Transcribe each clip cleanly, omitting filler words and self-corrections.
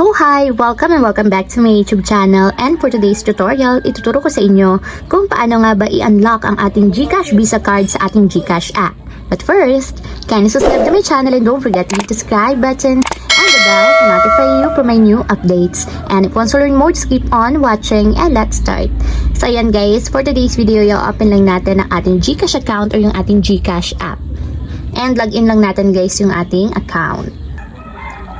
So hi! Welcome and welcome back to my YouTube channel, and for today's tutorial, ituturo ko sa inyo kung paano nga ba i-unlock ang ating GCash Visa card sa ating GCash app. But first, kindly subscribe to my channel and don't forget to hit the subscribe button and the bell to notify you for my new updates. And if you want to learn more, just keep on watching and let's start. So ayan guys, for today's video, i-open lang natin ang ating GCash account or yung ating GCash app. And login lang natin guys yung ating account.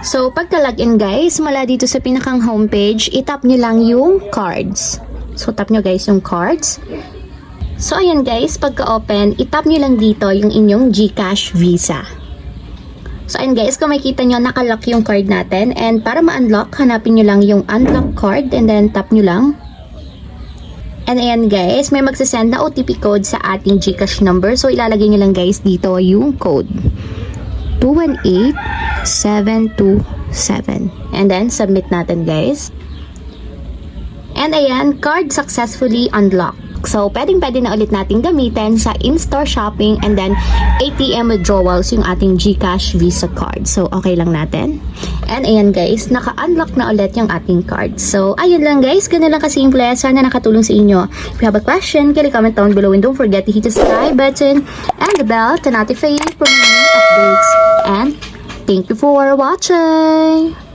So, pagka-login guys, mula dito sa pinakang homepage, itap nyo lang yung cards. So, tap nyo guys yung cards. So, ayan guys, pagka-open, itap nyo lang dito yung inyong GCash Visa. So, ayan guys, kung makikita nyo, nakalock yung card natin. And para ma-unlock, hanapin nyo lang yung unlock card and then tap nyo lang. And ayan guys, may magsasend na OTP code sa ating GCash number. So, ilalagay nyo lang guys dito yung code. 218727 and then submit natin guys. And ayan, card successfully unlocked. So pwede na ulit natin gamitin sa in-store shopping and then ATM withdrawals yung ating GCash Visa card. So okay lang natin. And ayan guys, naka-unlock na ulit yung ating card. So ayun lang guys, ganun lang kasimple. Sana nakatulong sa inyo. If you have a question, kindly comment down below and don't forget to hit the subscribe button and the bell to notify you for my new updates. And thank you for watching!